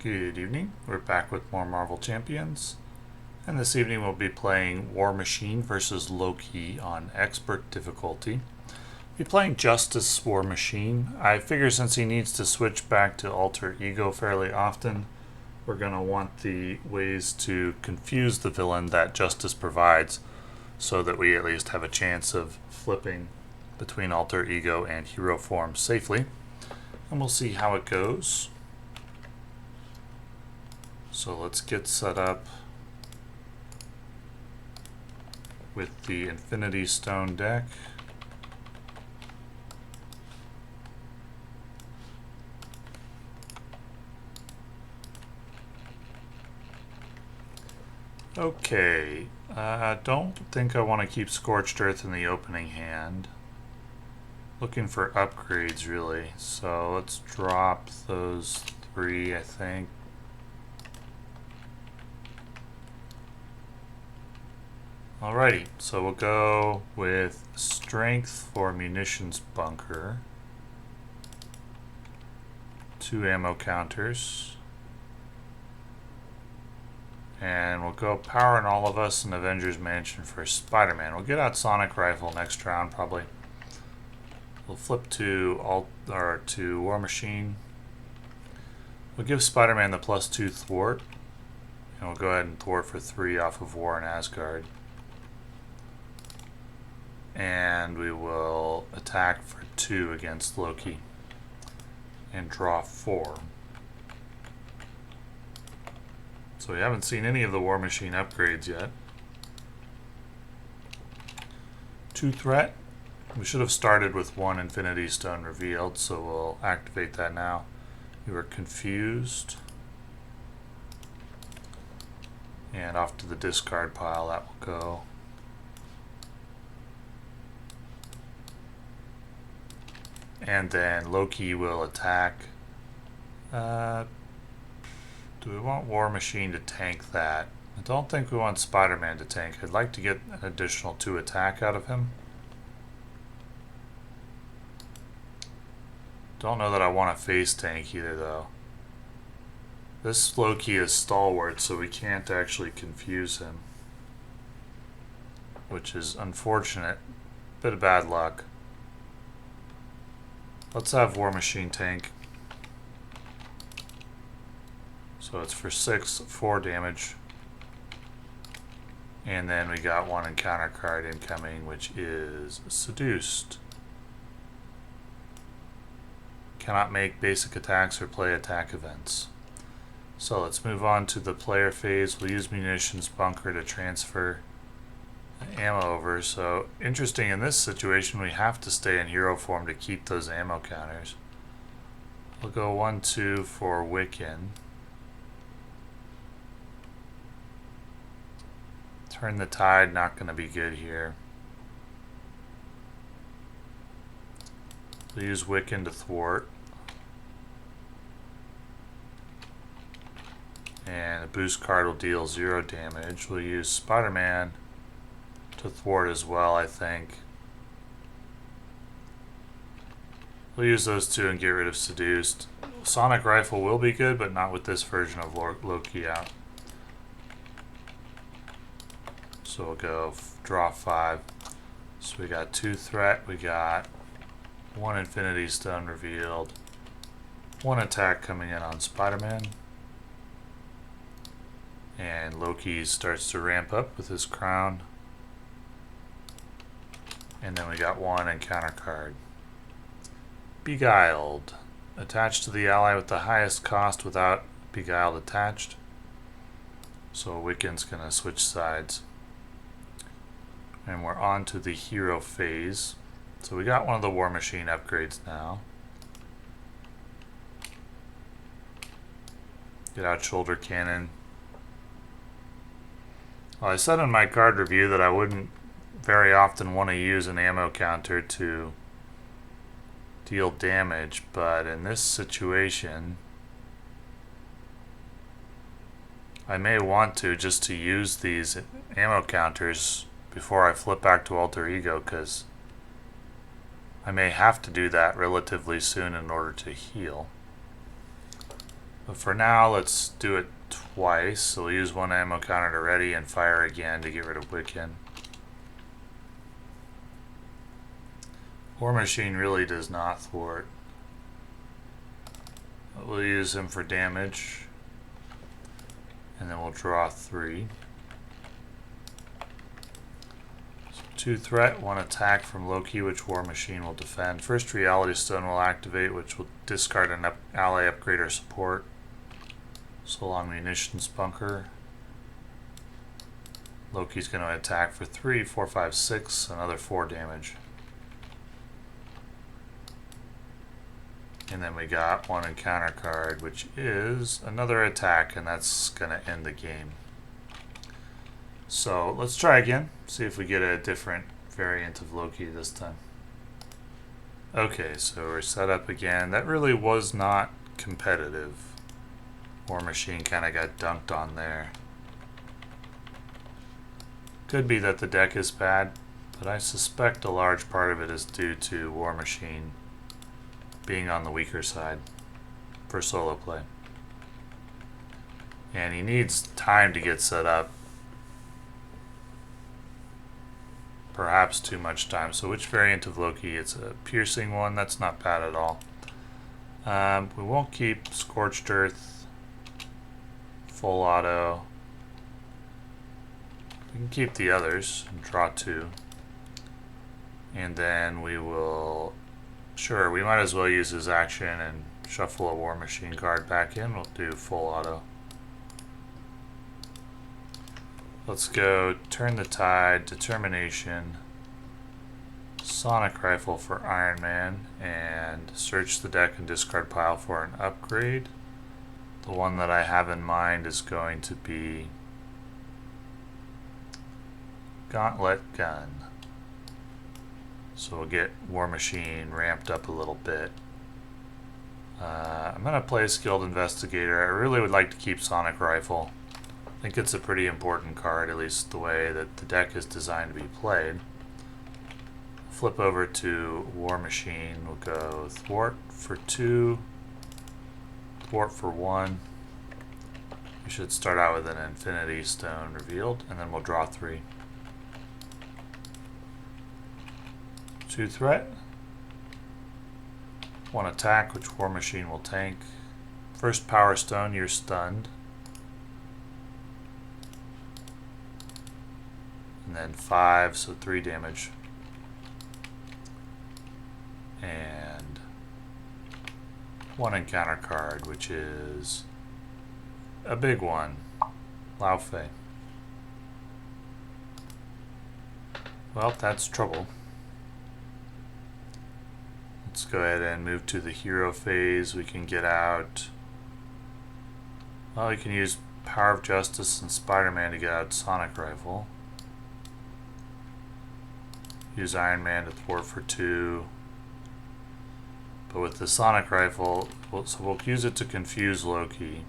Good evening. We're back with more Marvel Champions. And this evening we'll be playing War Machine versus Loki on Expert difficulty. We'll be playing Justice War Machine. I figure since he needs to switch back to Alter Ego fairly often, we're going to want the ways to confuse the villain that Justice provides so that we at least have a chance of flipping between Alter Ego and hero form safely. And we'll see how it goes. So let's get set up with the Infinity Stone deck. Okay, I don't think I want to keep Scorched Earth in the opening hand. Looking for upgrades really, so let's drop those 3, I think. Alrighty, so we'll go with Strength for Munitions Bunker. 2 ammo counters. And we'll go Power in All of Us and Avengers Mansion for Spider-Man. We'll get out Sonic Rifle next round probably. We'll flip to War Machine. We'll give Spider-Man the +2 thwart. And we'll go ahead and thwart for 3 off of War in Asgard. And we will attack for 2 against Loki and draw 4. So we haven't seen any of the War Machine upgrades yet. 2 threat. We should have started with 1 Infinity Stone revealed, so we'll activate that now. You were confused. And off to the discard pile that will go. And then Loki will attack. Do we want War Machine to tank that? I don't think we want Spider-Man to tank. I'd like to get an additional 2 attack out of him. Don't know that I want a face tank either though. This Loki is stalwart, so we can't actually confuse him, which is unfortunate. Bit of bad luck. Let's have War Machine tank. So it's for 4 damage. And then we got 1 encounter card incoming, which is Seduced. Cannot make basic attacks or play attack events. So let's move on to the player phase. We'll use Munitions Bunker to transfer ammo over. So interesting, in this situation we have to stay in hero form to keep those ammo counters. We'll go 1-2 for Wiccan. Turn the Tide, not going to be good here. We'll use Wiccan to thwart. And a boost card will deal 0 damage. We'll use Spider-Man to thwart as well, I think. We'll use those 2 and get rid of Seduced. Sonic Rifle will be good, but not with this version of Loki out. So we'll go draw 5. So we got 2 threat, we got 1 Infinity Stone revealed, 1 attack coming in on Spider-Man. And Loki starts to ramp up with his crown. And then we got 1 encounter card. Beguiled. Attached to the ally with the highest cost without Beguiled attached. So Wiccan's going to switch sides. And we're on to the hero phase. So we got one of the War Machine upgrades now. Get out Shoulder Cannon. Well, I said in my card review that I wouldn't very often want to use an ammo counter to deal damage, but in this situation I may want to, just to use these ammo counters before I flip back to Alter Ego, because I may have to do that relatively soon in order to heal. But for now, let's do it twice. So we'll use one ammo counter to ready and fire again to get rid of Wiccan. War Machine really does not thwart. But we'll use him for damage. And then we'll draw 3. So 2 threat, 1 attack from Loki, which War Machine will defend. First Reality Stone will activate, which will discard an ally upgrade or support. So long munitions bunker. Loki's going to attack for 3, 4, 5, 6, another 4 damage. And then we got 1 encounter card, which is another attack, and that's going to end the game. So let's try again, see if we get a different variant of Loki this time. Okay, so we're set up again. That really was not competitive. War Machine kind of got dunked on there. Could be that the deck is bad, but I suspect a large part of it is due to War Machine being on the weaker side for solo play. And he needs time to get set up. Perhaps too much time. So which variant of Loki? It's a piercing one. That's not bad at all. We won't keep Scorched Earth, full auto. We can keep the others and draw 2. And then we will... Sure, we might as well use his action and shuffle a War Machine card back in. We'll do full auto. Let's go Turn the Tide, Determination, Sonic Rifle for Iron Man, and search the deck and discard pile for an upgrade. The one that I have in mind is going to be Gauntlet Gun. So we'll get War Machine ramped up a little bit. I'm going to play Skilled Investigator. I really would like to keep Sonic Rifle. I think it's a pretty important card, at least the way that the deck is designed to be played. Flip over to War Machine. We'll go Thwart for 2, Thwart for 1. We should start out with an Infinity Stone revealed, and then we'll draw 3. 2 threat, 1 attack, which War Machine will tank. First Power Stone, you're stunned. And then 5, so 3 damage. And 1 encounter card, which is a big one, Lao Fei. Well, that's trouble. Let's go ahead and move to the hero phase. We can get out... Well, we can use Power of Justice and Spider-Man to get out Sonic Rifle. Use Iron Man to thwart for 2. But with the Sonic Rifle, we'll use it to confuse Loki.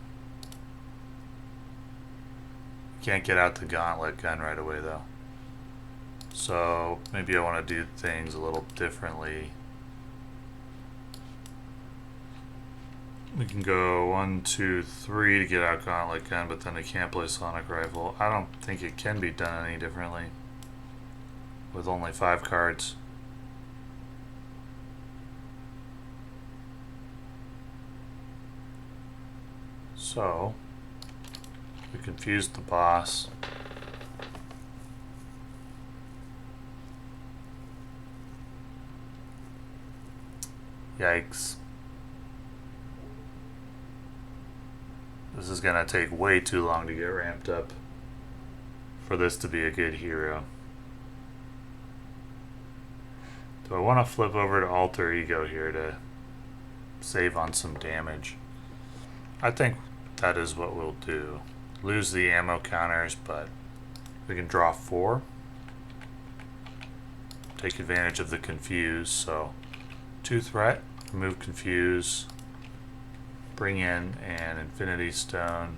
Can't get out the Gauntlet Gun right away, though. So maybe I want to do things a little differently. We can go 1, 2, 3 to get out Gauntlet Gun, but then I can't play Sonic Rifle. I don't think it can be done any differently with only 5 cards. So we confused the boss. Yikes. This is going to take way too long to get ramped up for this to be a good hero. Do I want to flip over to Alter Ego here to save on some damage? I think that is what we'll do. Lose the ammo counters, but we can draw 4. Take advantage of the confuse, so 2 threat, remove confuse. Bring in an Infinity Stone,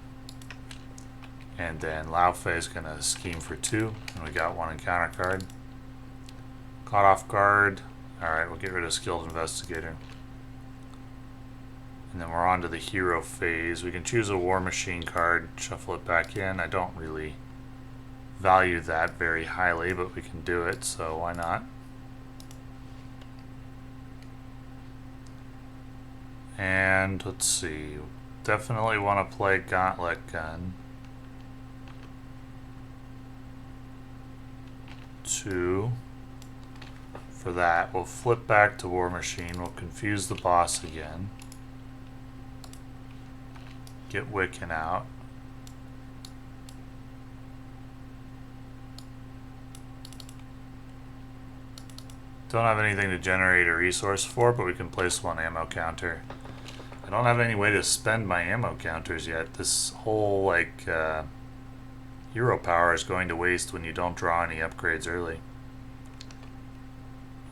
and then Lao Fei is going to scheme for 2, and we got 1 encounter card. Caught off guard. Alright, we'll get rid of Skilled Investigator. And then we're on to the hero phase. We can choose a War Machine card, shuffle it back in. I don't really value that very highly, but we can do it, so why not? And let's see, definitely want to play Gauntlet Gun. 2. For that, we'll flip back to War Machine. We'll confuse the boss again. Get Wiccan out. Don't have anything to generate a resource for, but we can place one ammo counter. I don't have any way to spend my ammo counters yet. This whole, hero power is going to waste when you don't draw any upgrades early.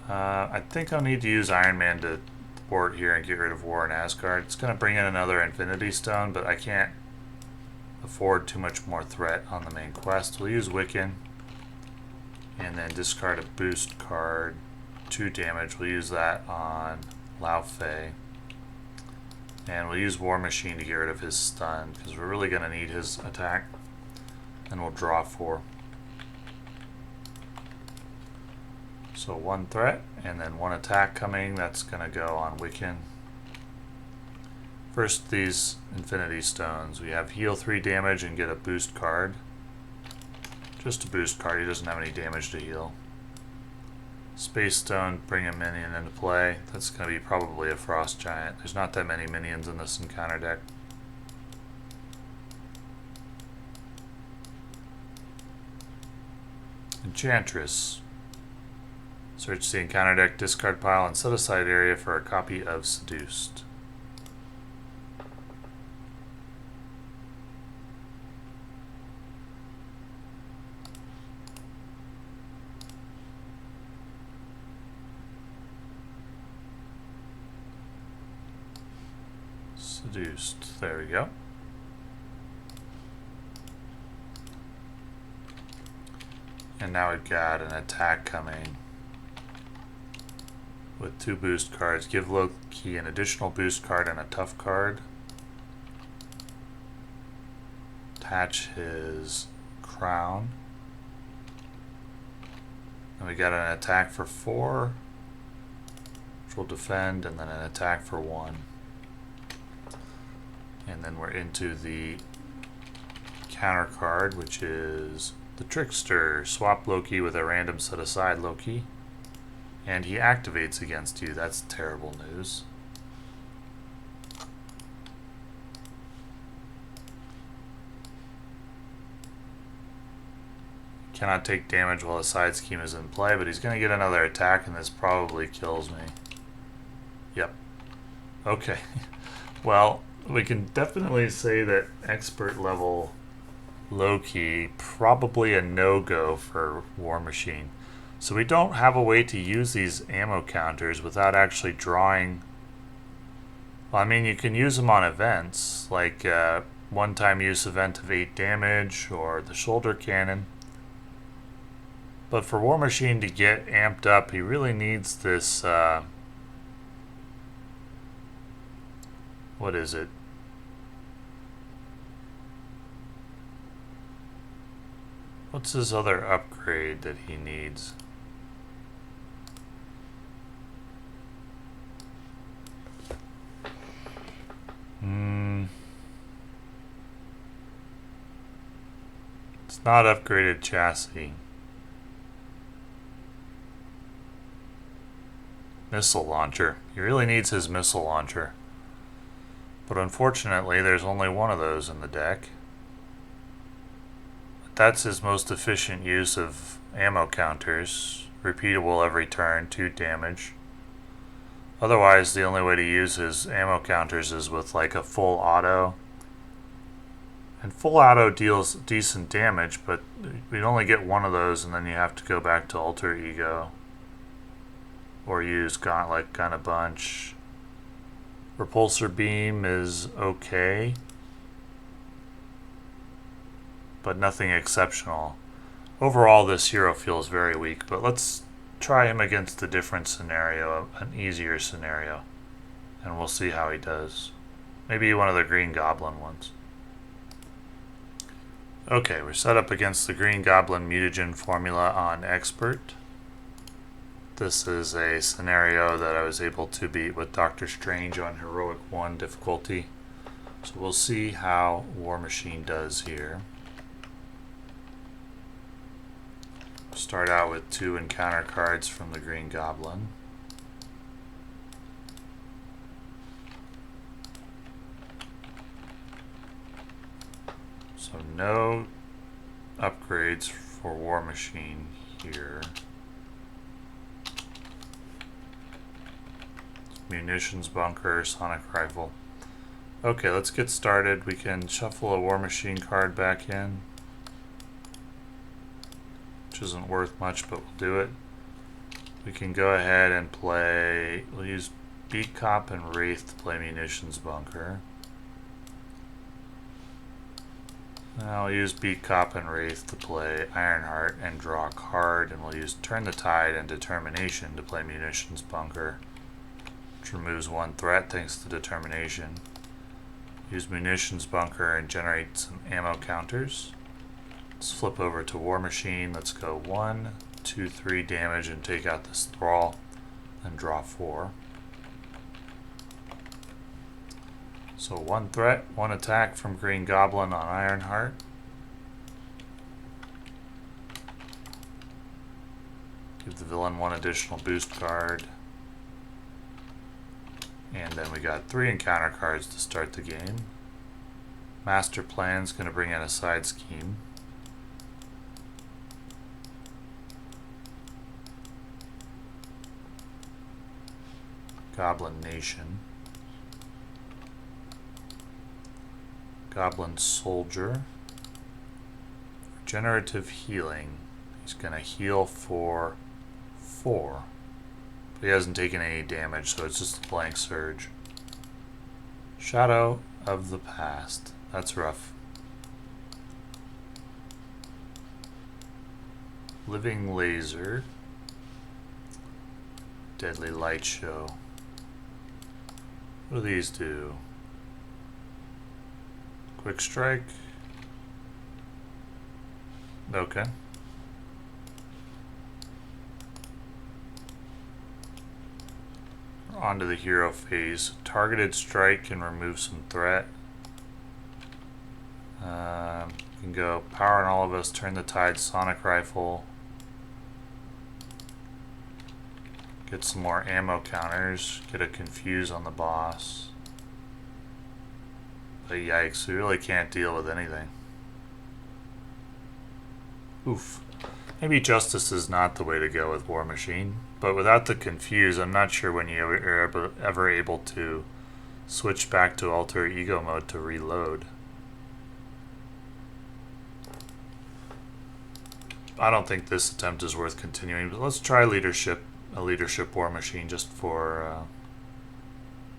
I think I'll need to use Iron Man to thwart here and get rid of War in Asgard. It's going to bring in another Infinity Stone, but I can't afford too much more threat on the main quest. We'll use Wiccan, and then discard a boost card. 2 damage. We'll use that on Lao Fei. And we'll use War Machine to get rid of his stun, because we're really going to need his attack. And we'll draw 4. So 1 threat, and then 1 attack coming. That's going to go on Wiccan. First, these Infinity Stones. We have heal 3 damage and get a boost card. Just a boost card. He doesn't have any damage to heal. Space Stone, bring a minion into play. That's going to be probably a Frost Giant. There's not that many minions in this encounter deck. Enchantress. Search the encounter deck discard pile and set aside area for a copy of Seduced. Seduced. There we go. And now we've got an attack coming with 2 boost cards. Give Loki an additional boost card and a tough card. Attach his crown. And we got an attack for 4, which will defend, and then an attack for 1. And then we're into the counter card, which is the Trickster. Swap Loki with a random set aside Loki. And he activates against you. That's terrible news. Cannot take damage while the side scheme is in play, but he's going to get another attack, and this probably kills me. Yep. Okay. Well, we can definitely say that expert level Loki, probably a no-go for War Machine. So we don't have a way to use these ammo counters without actually drawing. Well, I mean, you can use them on events, like one-time use event of 8 damage, or the shoulder cannon. But for War Machine to get amped up, he really needs this, what is it? What's his other upgrade that he needs? It's not upgraded chassis. Missile launcher. He really needs his missile launcher. But unfortunately, there's only one of those in the deck. That's his most efficient use of ammo counters. Repeatable every turn, 2 damage. Otherwise, the only way to use his ammo counters is with like a full auto. And full auto deals decent damage, but we'd only get one of those, and then you have to go back to Alter Ego. Or use Gauntlet Gun a bunch. Repulsor Beam is okay, but nothing exceptional. Overall, this hero feels very weak, but let's try him against a different scenario, an easier scenario, and we'll see how he does. Maybe one of the Green Goblin ones. Okay, we're set up against the Green Goblin mutagen formula on Expert. This is a scenario that I was able to beat with Doctor Strange on Heroic 1 difficulty. So we'll see how War Machine does here. Start out with 2 encounter cards from the Green Goblin. So no upgrades for War Machine here. Munitions bunker, sonic rifle. Okay, let's get started. We can shuffle a War Machine card back in, which isn't worth much, but we'll do it. We can go ahead and play, we'll use Beat Cop and Wraith to play Munitions Bunker. I'll use Beat Cop and Wraith to play Ironheart and draw a card, and we'll use Turn the Tide and Determination to play Munitions Bunker, which removes 1 threat thanks to Determination. Use Munitions Bunker and generate some ammo counters. Let's flip over to War Machine. Let's go 1, 2, 3 damage and take out this Thrall, and draw 4. So 1 threat, 1 attack from Green Goblin on Ironheart. Give the villain 1 additional boost card. And then we got 3 encounter cards to start the game. Master Plan's going to bring in a side scheme. Goblin Nation. Goblin Soldier. Regenerative Healing. He's going to heal for 4. But he hasn't taken any damage, so it's just a blank surge. Shadow of the Past. That's rough. Living Laser. Deadly Light Show. What do these do? Quick Strike. Okay. On to the hero phase. Targeted strike can remove some threat. You can go Power on All of Us, Turn the Tide, Sonic Rifle. Get some more ammo counters. Get a Confuse on the boss. But yikes, we really can't deal with anything. Oof. Maybe Justice is not the way to go with War Machine, but without the Confuse, I'm not sure when you're ever able to switch back to Alter Ego mode to reload. I don't think this attempt is worth continuing, but let's try a leadership War Machine just for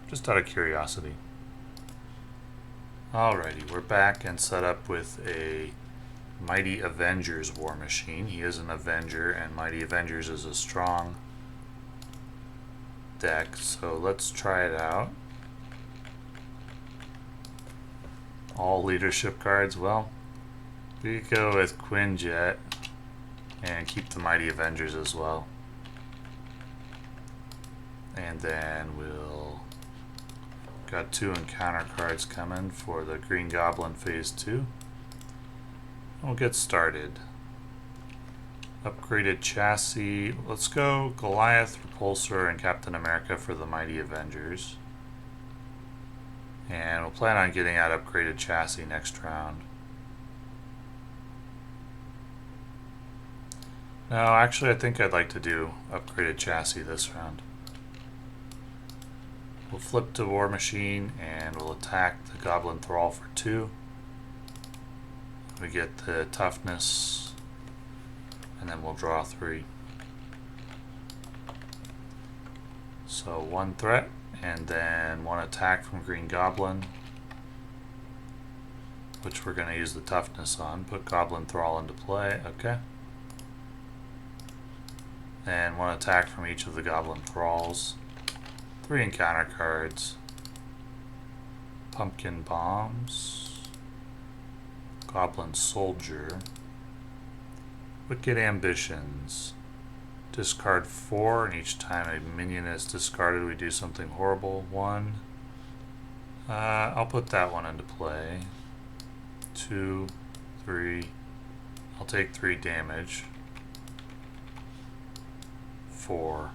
just out of curiosity. Alrighty, we're back and set up with a Mighty Avengers War Machine. He is an Avenger, and Mighty Avengers is a strong deck, so let's try it out. All leadership cards. Well, we could go with Quinjet and keep the Mighty Avengers as well. And then we'll got 2 encounter cards coming for the Green Goblin Phase 2. We'll get started. Upgraded chassis. Let's go Goliath, Repulsor, and Captain America for the Mighty Avengers. And we'll plan on getting out upgraded chassis next round. No, actually I think I'd like to do upgraded chassis this round. We'll flip to War Machine and we'll attack the Goblin Thrall for 2. We get the toughness, and then we'll draw 3. So 1 threat, and then 1 attack from Green Goblin, which we're going to use the toughness on. Put Goblin Thrall into play. Okay. And 1 attack from each of the Goblin Thralls. 3 encounter cards. Pumpkin bombs. Goblin soldier. Wicked ambitions. Discard 4, and each time a minion is discarded, we do something horrible. 1. I'll put that one into play. 2, 3. I'll take 3 damage. 4.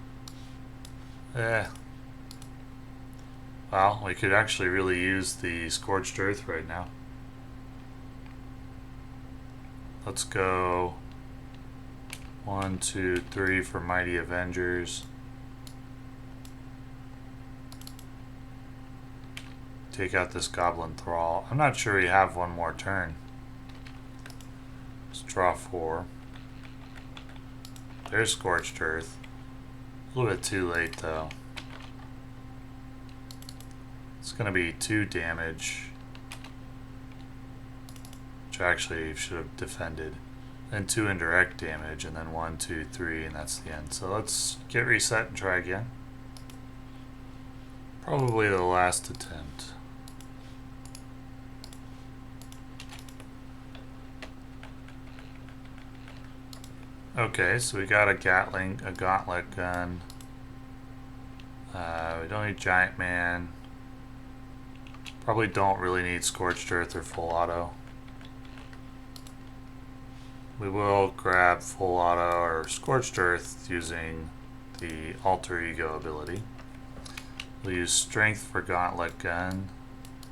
Well, we could actually really use the Scorched Earth right now. Let's go 1, 2, 3 for Mighty Avengers. Take out this Goblin Thrall. I'm not sure we have one more turn. Let's draw 4. There's Scorched Earth. A little bit too late though. It's going to be 2 damage. Which I actually should have defended. Then 2 indirect damage, and then 1, 2, 3, and that's the end. So let's get reset and try again. Probably the last attempt. Okay, so we got a gauntlet gun. We don't need Giant Man. Probably don't really need Scorched Earth or Full Auto. We will grab Full Auto or Scorched Earth using the Alter Ego ability. We'll use Strength for Gauntlet Gun,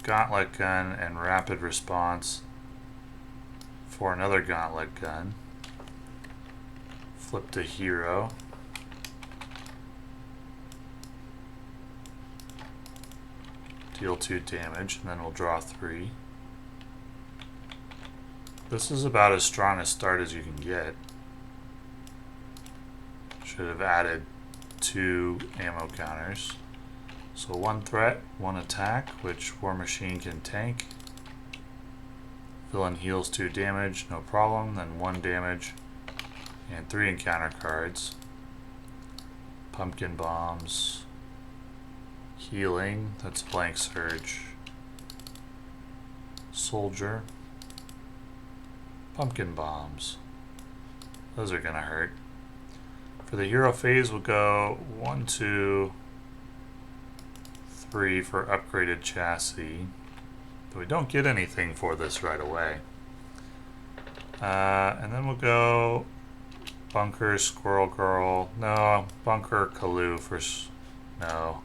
and Rapid Response for another Gauntlet Gun. Flip to Hero. Deal 2 damage, and then we'll draw 3. This is about as strong a start as you can get. Should have added 2 ammo counters. So 1 threat, 1 attack, which War Machine can tank. Villain heals 2 damage, no problem. Then 1 damage and 3 encounter cards. Pumpkin bombs. Healing, that's Blank Surge. Soldier. Pumpkin bombs. Those are gonna hurt. For the hero phase, we'll go 1, 2, 3 for upgraded chassis. But we don't get anything for this right away. And then we'll go Bunker, Squirrel Girl. No, Bunker, Kalu for... No.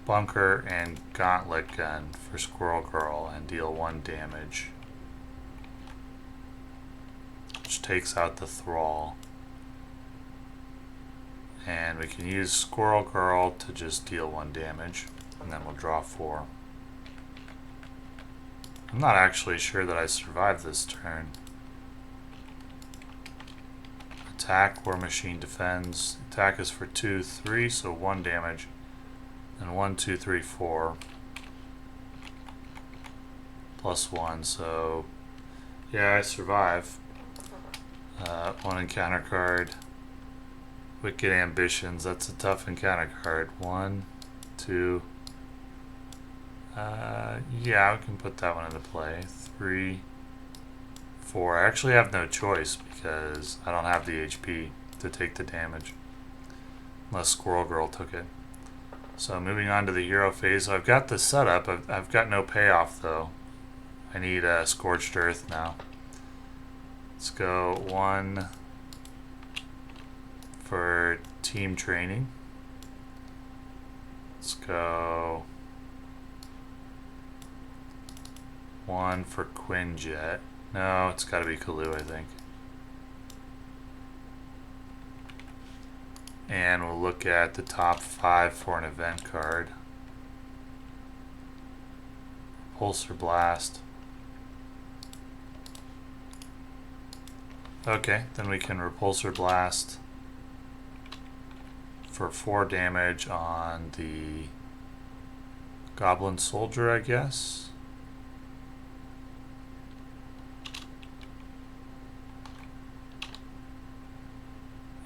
Bunker and Gauntlet Gun for Squirrel Girl and deal 1 damage. Which takes out the Thrall. And we can use Squirrel Girl to just deal 1 damage. And then we'll draw 4. I'm not actually sure that I survived this turn. Attack, War Machine defends. Attack is for 2, 3, so 1 damage. And 1, 2, 3, 4. Plus 1, so... Yeah, I survive. 1 encounter card. Wicked Ambitions, that's a tough encounter card. 1, 2... yeah, we can put that one into play. 3, 4. I actually have no choice because I don't have the HP to take the damage. Unless Squirrel Girl took it. So moving on to the hero phase. So I've got the setup. I've got no payoff though. I need a Scorched Earth now. Let's go 1 for team training. Let's go 1 for Quinjet. No, it's got to be Kalu, I think. And we'll look at the top 5 for an event card. Repulsor Blast. Okay, then we can Repulsor Blast for 4 damage on the Goblin Soldier, I guess.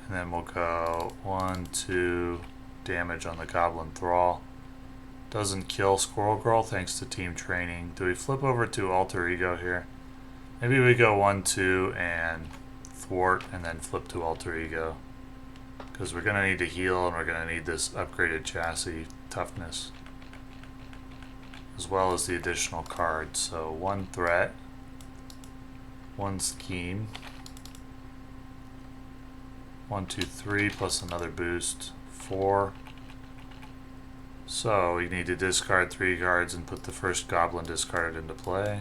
And then we'll go 1, 2 damage on the Goblin Thrall. Doesn't kill Squirrel Girl thanks to team training. Do we flip over to Alter Ego here? Maybe we go 1-2 and thwart and then flip to Alter Ego. Because we're going to need to heal and we're going to need this upgraded chassis toughness. As well as the additional cards. So 1 threat. 1 scheme. 1, 2, 3 plus another boost. 4. So we need to discard 3 cards and put the first goblin discarded into play.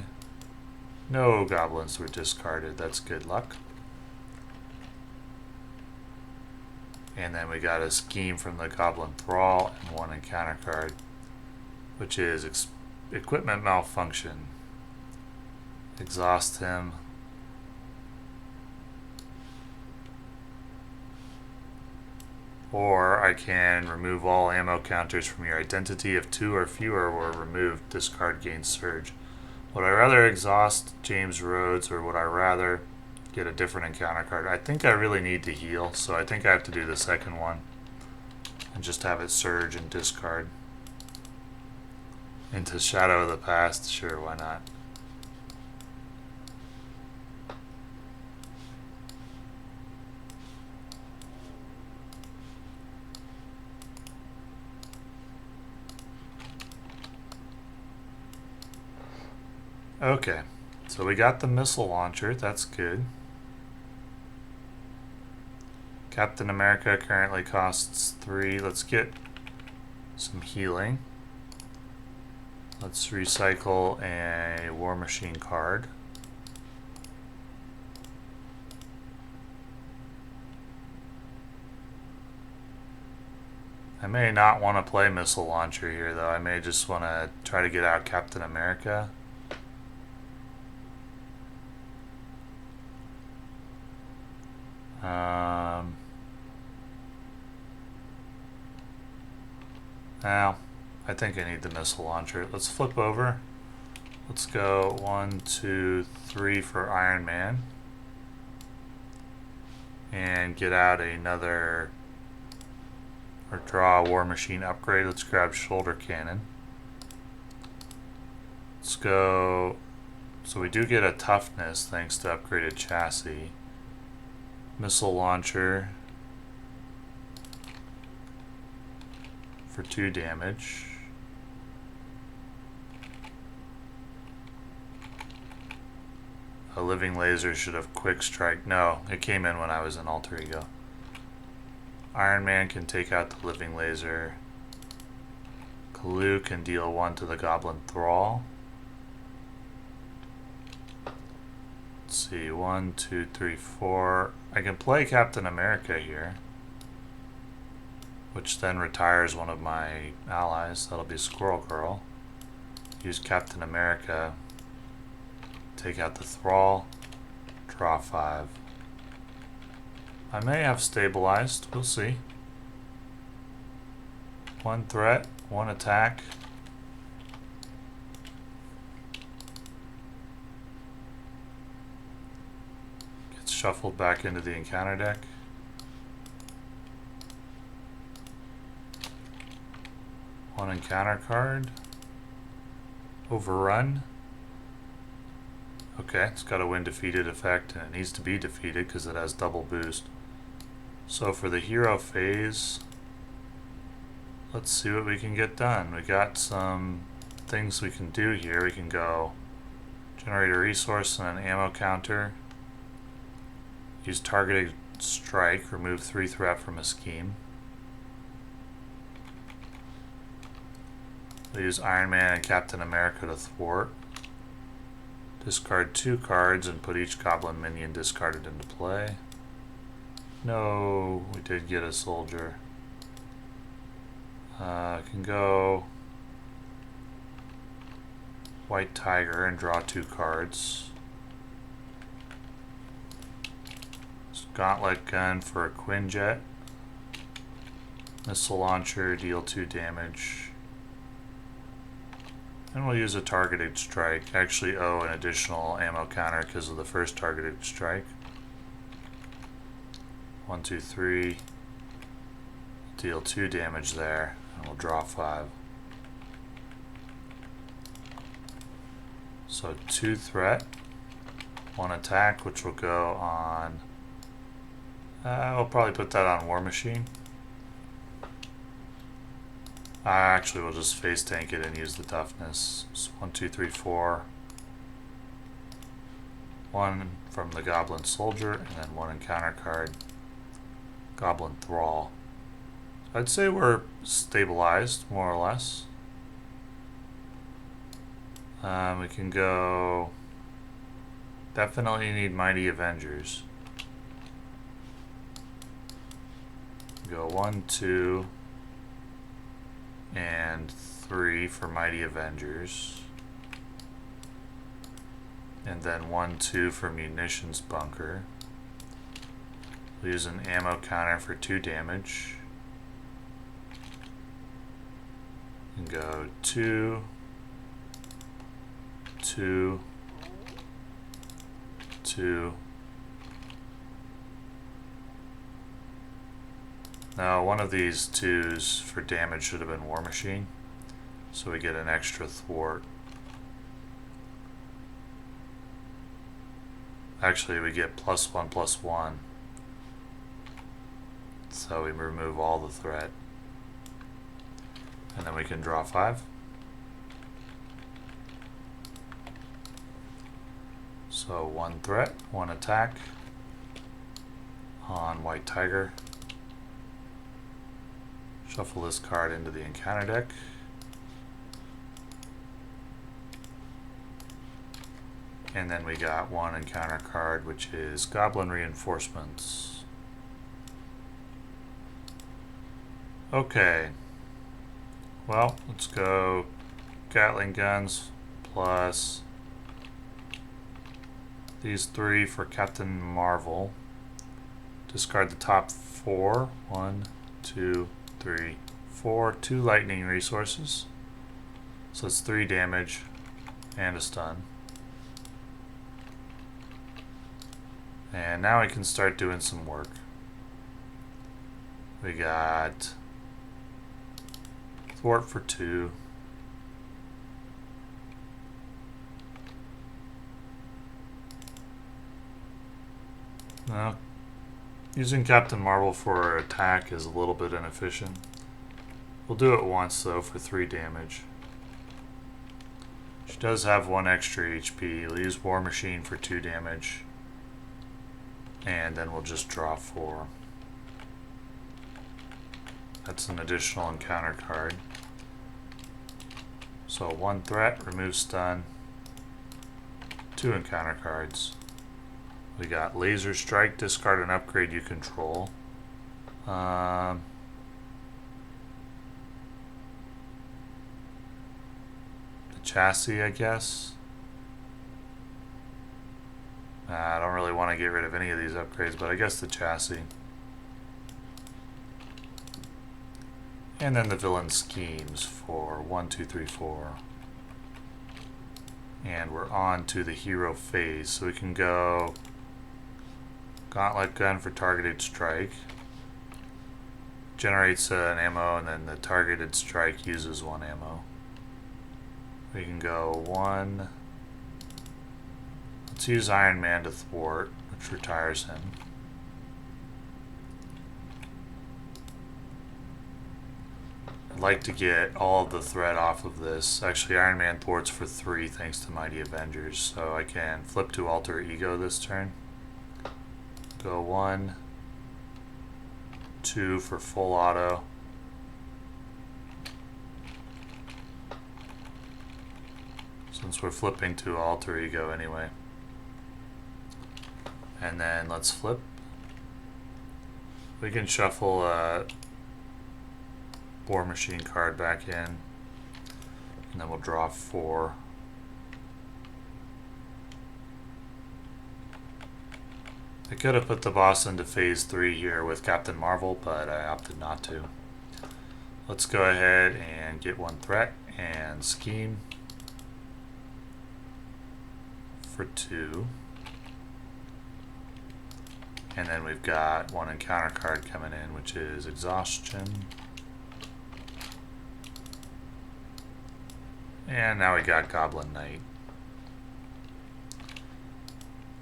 No goblins were discarded. That's good luck. And then we got a scheme from the Goblin Thrall and 1 encounter card, which is equipment malfunction. Exhaust him. Or I can remove all ammo counters from your identity. If 2 or fewer were removed, this card gains surge. Would I rather exhaust James Rhodes or would I rather get a different encounter card? I think I really need to heal, so I think I have to do the second one and just have it surge and discard. Into Shadow of the Past, sure, why not? Okay, so we got the missile launcher, that's good. Captain America currently costs 3. Let's get some healing. Let's recycle a War Machine card. I may not want to play Missile Launcher here though. I may just want to try to get out Captain America. Now, I think I need the missile launcher. Let's flip over. Let's go 1, 2, 3 for Iron Man. And get out another, or draw a War Machine upgrade. Let's grab Shoulder Cannon. Let's go, so we do get a toughness thanks to upgraded chassis. Missile launcher for 2 damage. A living laser should have quick strike. No, it came in when I was in Alter Ego. Iron Man can take out the living laser. Kalu can deal 1 to the Goblin Thrall. Let's see, 1, 2, 3, 4. I can play Captain America here, which then retires one of my allies. That'll be Squirrel Girl. Use Captain America. Take out the Thrall. Draw 5. I may have stabilized. We'll see. 1 threat, 1 attack. Gets shuffled back into the encounter deck. One encounter card. Overrun. Okay, it's got a when defeated effect, and it needs to be defeated because it has double boost. So for the hero phase, let's see what we can get done. We got some things we can do here. We can go generate a resource and an ammo counter. Use targeted strike, remove 3 threat from a scheme. We use Iron Man and Captain America to thwart. Discard 2 cards and put each goblin minion discarded into play. No, we did get a soldier. I can go White Tiger and draw 2 cards. Gauntlet Gun for a Quinjet. Missile Launcher, deal 2 damage. And we'll use a targeted strike. Actually owe an additional ammo counter because of the first targeted strike. 1, 2, 3. Deal 2 damage there, and we'll draw 5. So 2 threat, 1 attack, which will go on. We'll probably put that on War Machine. Actually, we'll just face tank it and use the toughness. So 1, 2, 3, 4. 1 from the Goblin Soldier, and then 1 encounter card. Goblin Thrall. I'd say we're stabilized, more or less. We can go... Definitely need Mighty Avengers. Go 1, 2, and 3 for Mighty Avengers. And then 1, 2 for Munitions Bunker. We'll use an ammo counter for 2 damage. And go 2, 2, 2. Now, one of these 2s for damage should have been War Machine, so we get an extra thwart. Actually, we get +1/+1, so we remove all the threat. And then we can draw 5. So 1 threat, 1 attack on White Tiger. Shuffle this card into the encounter deck. And then we got 1 encounter card, which is Goblin Reinforcements. Okay. Well, let's go Gatling guns plus these 3 for Captain Marvel. Discard the top 4. 1, 2, 3, 4. 2 lightning resources. So it's 3 damage and a stun. And now we can start doing some work. We got thwart for 2. Now, using Captain Marvel for attack is a little bit inefficient. We'll do it once though for 3 damage. She does have 1 extra HP. We'll use War Machine for 2 damage. And then we'll just draw 4. That's an additional encounter card. So 1 threat, remove stun. 2 encounter cards. We got Laser Strike, discard and upgrade you control. The chassis, I guess. I don't really want to get rid of any of these upgrades, but I guess the chassis. And then the villain schemes for 1, 2, 3, 4. And we're on to the hero phase. So we can go Gauntlet Gun for targeted strike. Generates an ammo, and then the targeted strike uses 1 ammo. We can go 1. Let's use Iron Man to thwart, which retires him. I'd like to get all of the threat off of this. Actually, Iron Man thwarts for 3 thanks to Mighty Avengers, so I can flip to Alter Ego this turn. Go 1, 2 for full auto. Since we're flipping to Alter Ego anyway. And then let's flip. We can shuffle a War Machine card back in. And then we'll draw 4. I could have put the boss into phase 3 here with Captain Marvel, but I opted not to. Let's go ahead and get 1 threat and scheme for 2. And then we've got 1 encounter card coming in, which is Exhaustion. And now we got Goblin Knight.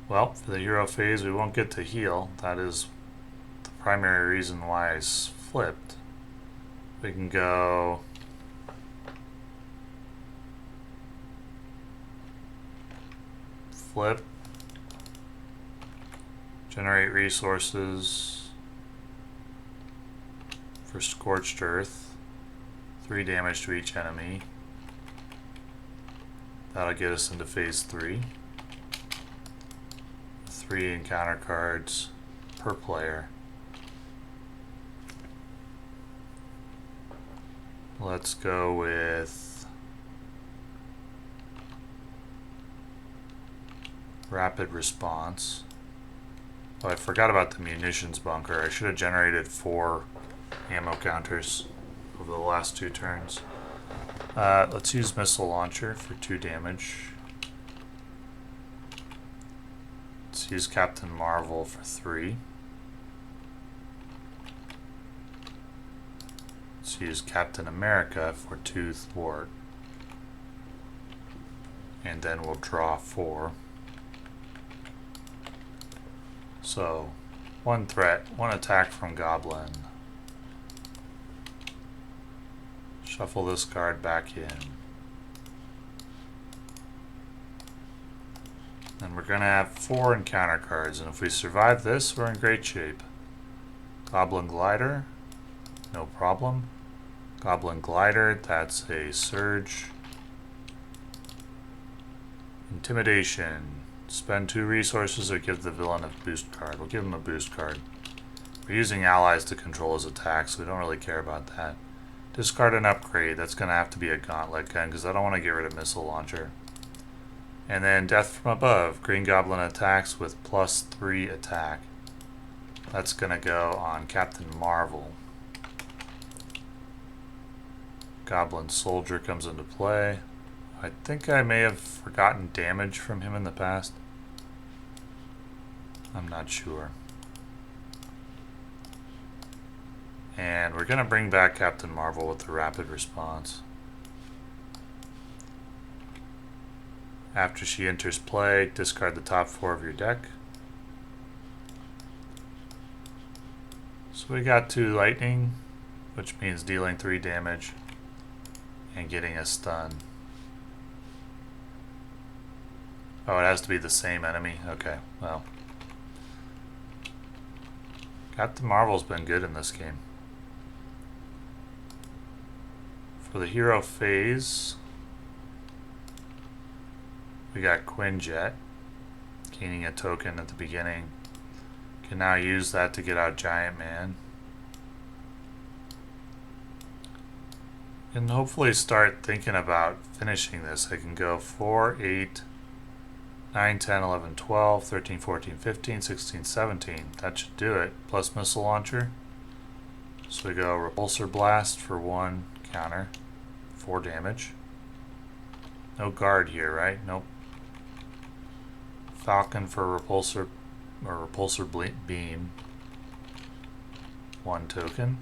Well, for the hero phase, we won't get to heal. That is the primary reason why I flipped. We can go flip, generate resources for Scorched Earth, 3 damage to each enemy. That'll get us into phase 3. 3 encounter cards per player. Let's go with rapid response. Oh, I forgot about the munitions bunker. I should have generated 4 ammo counters over the last 2 turns. Let's use missile launcher for 2 damage. Let's use Captain Marvel for 3. Let's use Captain America for 2 thwart. And then we'll draw 4. So, 1 threat, 1 attack from Goblin. Shuffle this card back in. And we're going to have 4 encounter cards, and if we survive this, we're in great shape. Goblin Glider, no problem. Goblin Glider, that's a surge. Intimidation, spend 2 resources or give the villain a boost card. We'll give him a boost card. We're using allies to control his attack, so we don't really care about that. Discard an upgrade, that's going to have to be a gauntlet gun because I don't want to get rid of missile launcher. And then Death from Above. Green Goblin attacks with +3 attack. That's going to go on Captain Marvel. Goblin Soldier comes into play. I think I may have forgotten damage from him in the past. I'm not sure. And we're going to bring back Captain Marvel with the rapid response. After she enters play, discard the top 4 of your deck. So we got 2 lightning, which means dealing 3 damage and getting a stun. Oh, it has to be the same enemy? Okay, well. Captain Marvel's been good in this game. For the hero phase, we got Quinjet, gaining a token at the beginning. Can now use that to get out Giant Man. And hopefully start thinking about finishing this. I can go 4, 8, 9, 10, 11, 12, 13, 14, 15, 16, 17. That should do it. Plus missile launcher. So we go Repulsor Blast for 1 counter. 4 damage. No guard here, right? Nope. Falcon for repulsor beam. 1 token.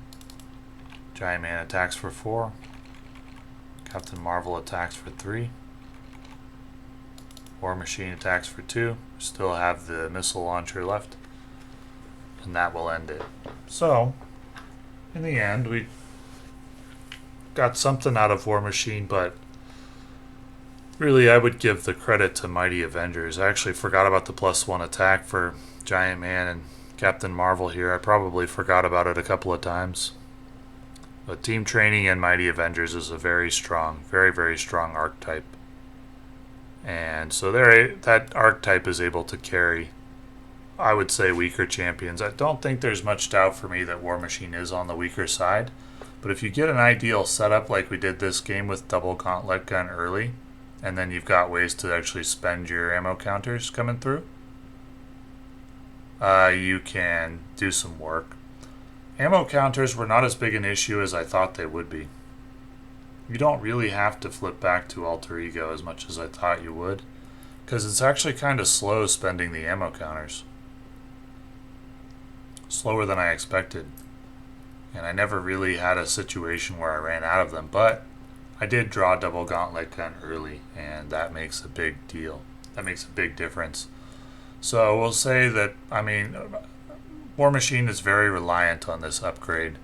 Giant Man attacks for 4. Captain Marvel attacks for 3. War Machine attacks for 2. Still have the missile launcher left. And that will end it. So, in the end, we got something out of War Machine, but really, I would give the credit to Mighty Avengers. I actually forgot about the +1 attack for Giant Man and Captain Marvel here. I probably forgot about it a couple of times. But team training in Mighty Avengers is a very strong, very, very strong archetype. And so that archetype is able to carry, I would say, weaker champions. I don't think there's much doubt for me that War Machine is on the weaker side. But if you get an ideal setup like we did this game with double gauntlet gun early, and then you've got ways to actually spend your ammo counters coming through, you can do some work. Ammo counters were not as big an issue as I thought they would be. You don't really have to flip back to Alter Ego as much as I thought you would, because it's actually kind of slow spending the ammo counters. Slower than I expected. And I never really had a situation where I ran out of them, but I did draw double gauntlet gun early, and that makes a big deal. That makes a big difference. So we'll say that, I mean, War Machine is very reliant on this upgrade,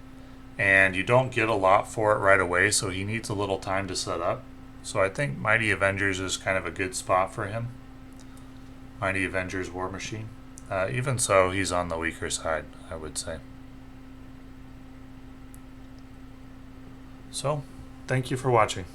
and you don't get a lot for it right away, so he needs a little time to set up. So I think Mighty Avengers is kind of a good spot for him. Mighty Avengers War Machine. Even so, he's on the weaker side, I would say. So, thank you for watching.